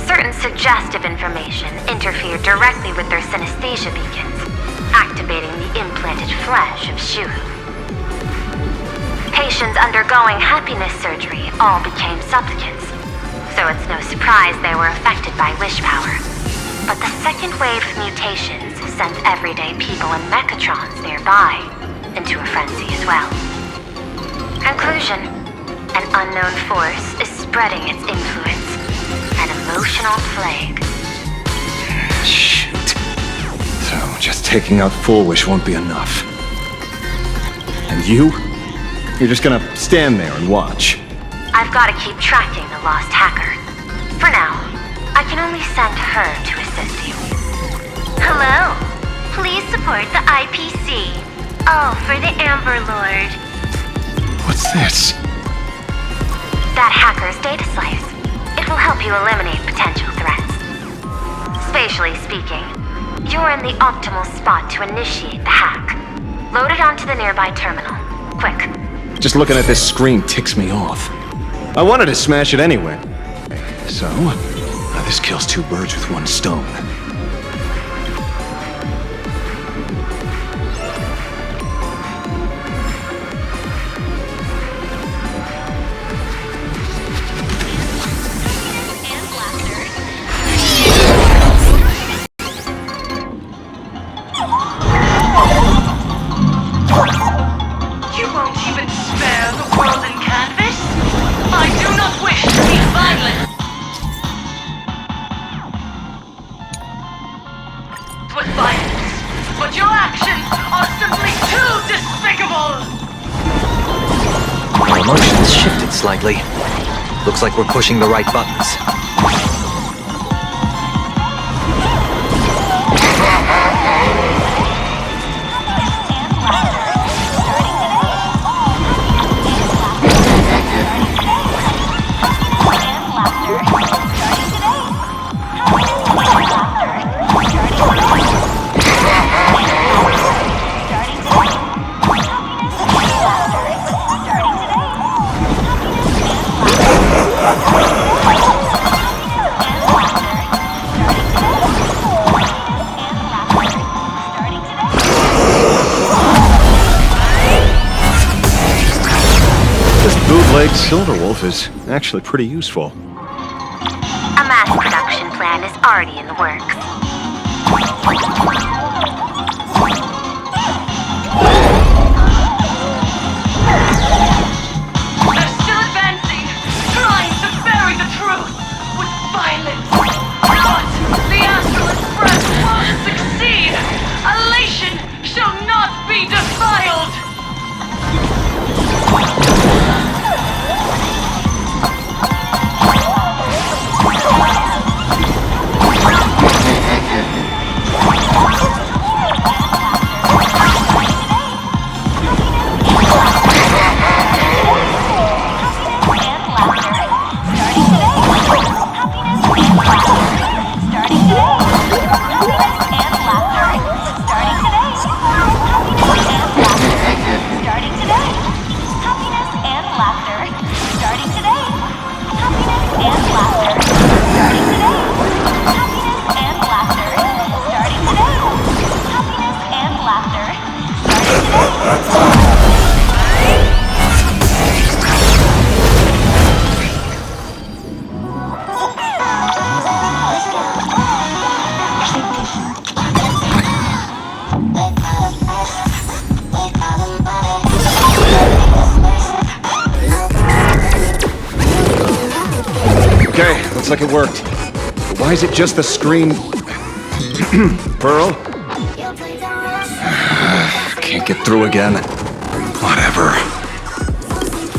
Certain suggestive information interfered directly with their synesthesia beacons, activating the implanted flesh of Shuru. Patients undergoing happiness surgery all became supplicants, so it's no surprise they were affected by wish power. But the second wave of mutations sent everyday people and mechatrons nearby into a frenzy as well. Conclusion: an unknown force is spreading its influence. An emotional plague. Shoot. So, just taking out Full Wish won't be enough. And you? You're just gonna stand there and watch. I've got to keep tracking the lost hacker. For now, I can only send her to assist you. Hello. Please support the IPC. All for the Amber Lord. What's this? That hacker's data slice. It will help you eliminate potential threats. Spatially speaking, you're in the optimal spot to initiate the hack. Load it onto the nearby terminal. Quick. Just looking at this screen ticks me off. I wanted to smash it anyway. So, this kills two birds with one stone. You won't even spare the world in canvas? I do not wish to be violent with violence, but your actions are simply too despicable! My emotions shifted slightly. Looks like we're pushing the right buttons. Bootleg Silverwolf is actually pretty useful. A mass production plan is already in the works. They're still advancing, trying to bury the truth with violence. But the Astral Express won't succeed! Elation shall not be defiled! Okay, looks like it worked. But why is it just the screen? Pearl? Can't get through again. Whatever.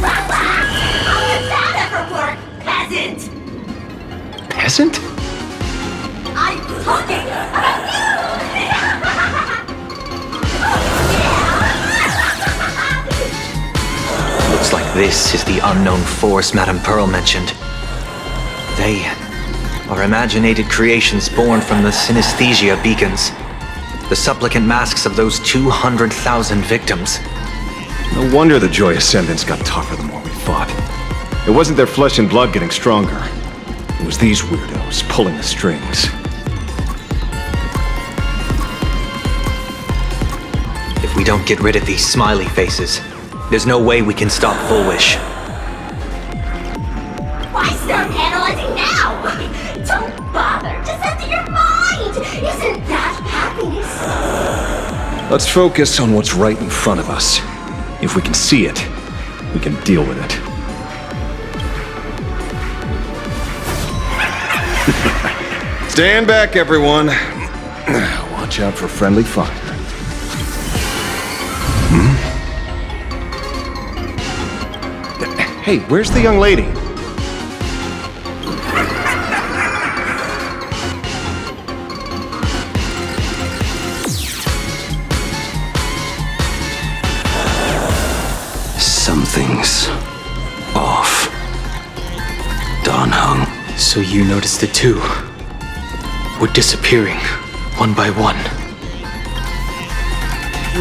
How did that ever work, peasant? Peasant? I'm talking about you! Looks like this is the unknown force Madame Pearl mentioned. They are imaginated creations born from the synesthesia beacons. The supplicant masks of those 200,000 victims. No wonder the Joy Ascendants got tougher the more we fought. It wasn't their flesh and blood getting stronger. It was these weirdos pulling the strings. If we don't get rid of these smiley faces, there's no way we can stop Full Wish. Why start analyzing now? Don't bother. Just enter your mind. Isn't that happiness? Let's focus on what's right in front of us. If we can see it, we can deal with it. Stand back, everyone. Watch out for friendly fire. Hey, where's the young lady? Something's off. Dan Heng. So you noticed it too. We're disappearing, one by one.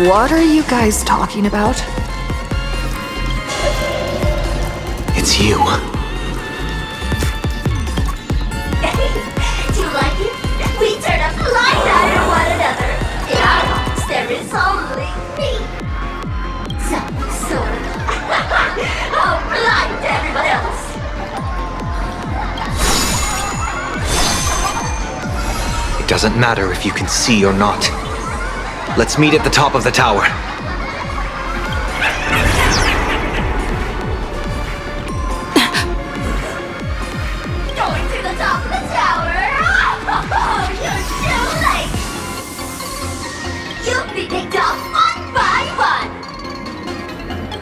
What are you guys talking about? It's you. Do you like it? We turn a blind eye at one another. In our hearts, there is only me. Something sort of. Oh, blind to everyone else. It doesn't matter if you can see or not. Let's meet at the top of the tower. Going to the top of the tower. Oh, you're too late. You'll be picked off one by one.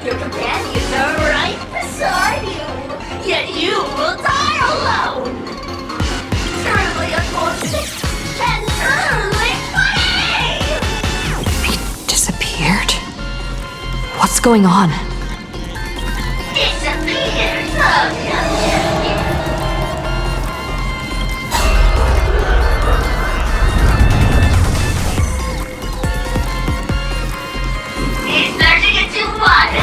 Your companions are right beside you. Yet you will die alone. Truly unfortunate and truly funny. They disappeared? What's going on? Disappeared. Oh, he's merging into one,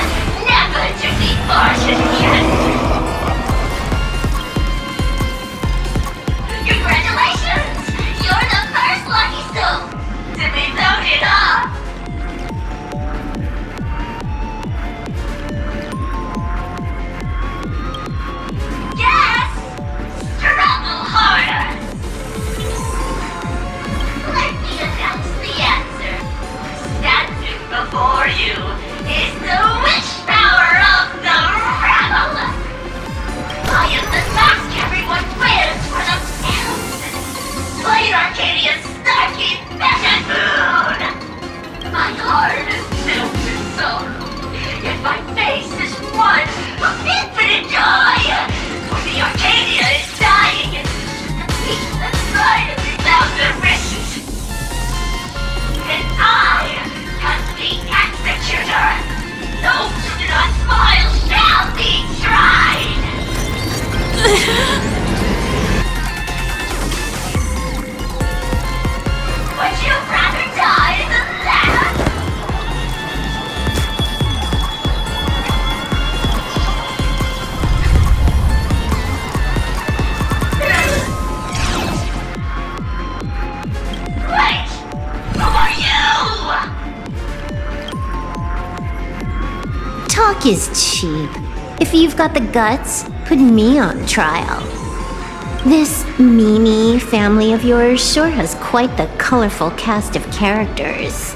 never to be parted again. Congratulations! You're the first lucky soul to be voted off. Yes! Struggle harder! Let me announce the answer. Standing before you is the witch power of the rebel! I am the mask everyone wears for themselves! Planarcadia's snarky fashion moon! My heart is filled with sorrow, yet my face is one of infinite joy! For the Arcadia is dying, and the peace inside of me malnourished! And I am the executor! Those who do not smile shall be tried! Would you rather die than that? Wait! Who are you? Talk is cheap. If you've got the guts, put me on trial. This Mimi family of yours sure has quite the colorful cast of characters.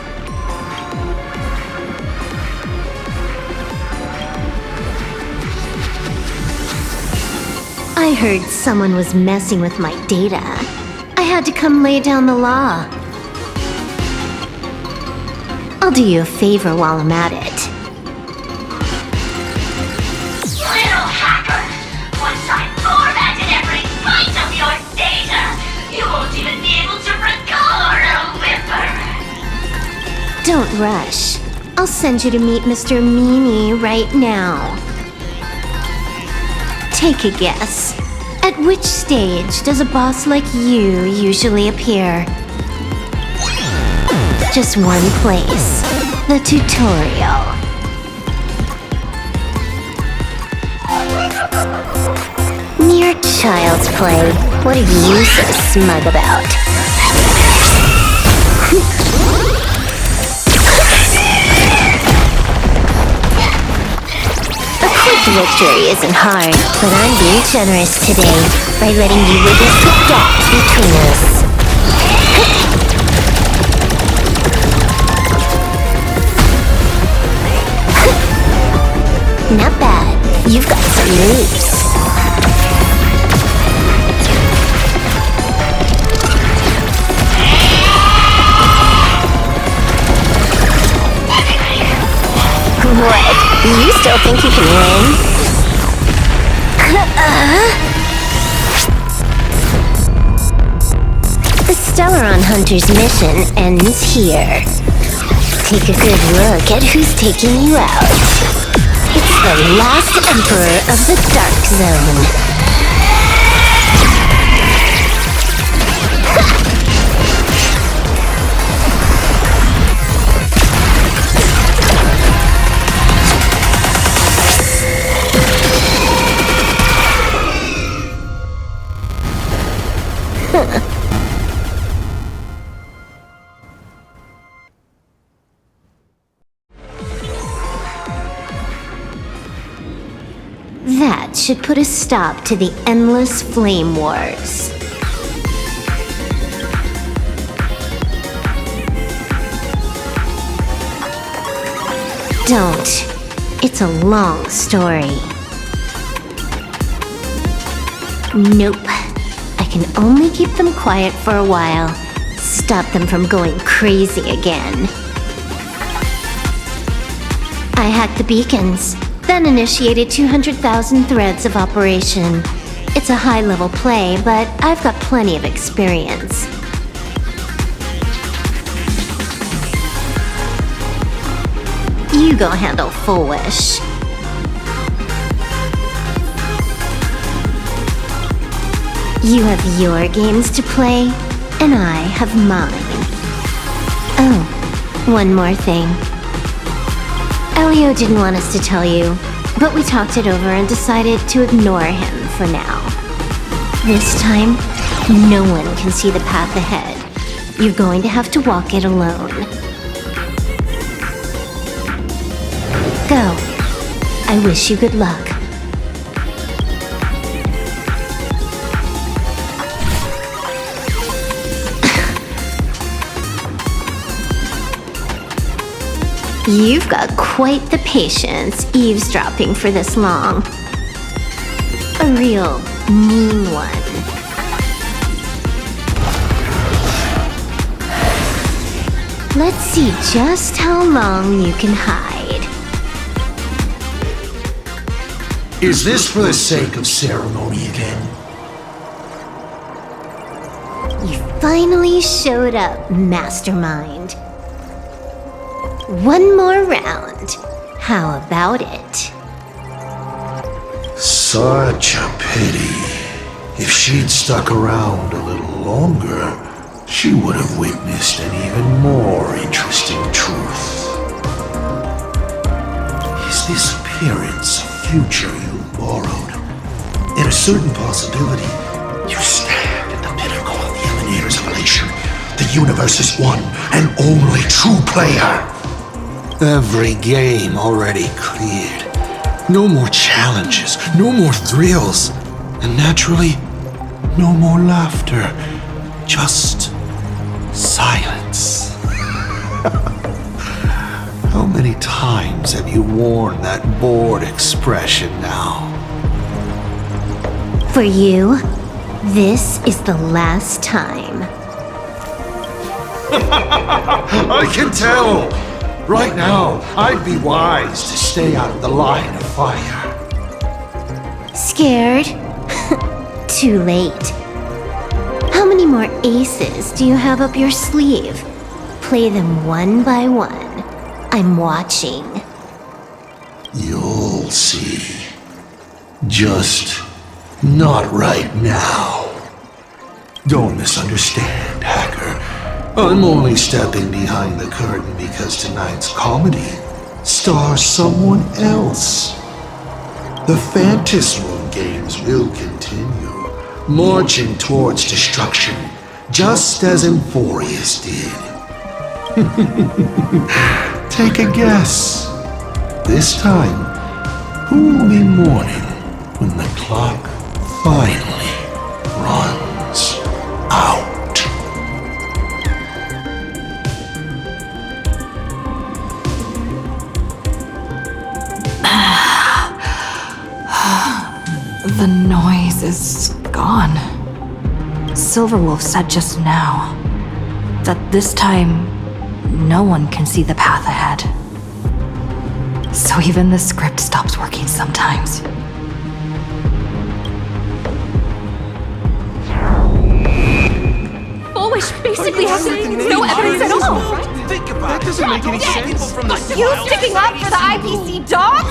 I heard someone was messing with my data. I had to come lay down the law. I'll do you a favor while I'm at it. Little hacker! Once I formatted every byte of your data, you won't even be able to record a whimper! Don't rush. I'll send you to meet Mr. Meanie right now. Take a guess. At which stage does a boss like you usually appear? Just one place. The tutorial. Mere child's play. What are you so smug about? A quick victory isn't hard, but I'm being generous today by letting you witness the gap between us. Not bad. You've got some moves. What? You still think you can win? The Stellaron Hunter's mission ends here. Take a good look at who's taking you out. It's the last Emperor of the Dark Zone. That should put a stop to the endless flame wars. Don't. It's a long story. Nope. I can only keep them quiet for a while. Stop them from going crazy again. I hacked the beacons, then initiated 200,000 threads of operation. It's a high-level play, but I've got plenty of experience. You go handle Full Wish. You have your games to play, and I have mine. Oh, one more thing. Elio didn't want us to tell you, but we talked it over and decided to ignore him for now. This time, no one can see the path ahead. You're going to have to walk it alone. Go. I wish you good luck. You've got quite the patience eavesdropping for this long. A real mean one. Let's see just how long you can hide. Is this for the sake of ceremony again? You finally showed up, Mastermind. One more round. How about it? Such a pity. If she'd stuck around a little longer, she would have witnessed an even more interesting truth. Is this appearance a future you borrowed? In a certain possibility, you stand at the pinnacle of the Emanator's revelation. The universe's one and only true player. Every game already cleared. No more challenges, no more thrills, and naturally, no more laughter. Just silence. How many times have you worn that bored expression now? For you, this is the last time. I can tell! Right now, I'd be wise to stay out of the line of fire. Scared? Too late. How many more aces do you have up your sleeve? Play them one by one. I'm watching. You'll see. Just not right now. Don't misunderstand, Hacker. I'm only stepping behind the curtain because tonight's comedy stars someone else. The Phantasmal games will continue, marching towards destruction, just as Emphorius did. Take a guess. This time, who will be mourning when the clock finally runs out? The noise is gone. Silverwolf said just now that this time no one can see the path ahead. So even the script stops working sometimes. Full Wish basically has no evidence at all. Think about it. That doesn't make any sense. You sticking up for the IPC dog?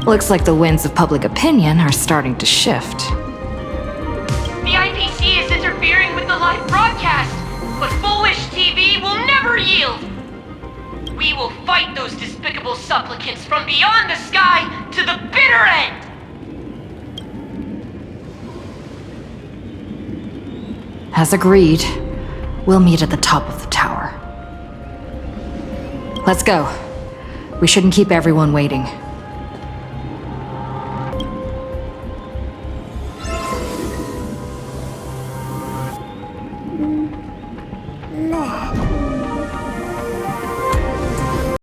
Looks like the winds of public opinion are starting to shift. The IPC is interfering with the live broadcast, but Foolish TV will never yield. We will fight those despicable supplicants from beyond the sky to the bitter end! As agreed, we'll meet at the top of the tower. Let's go. We shouldn't keep everyone waiting.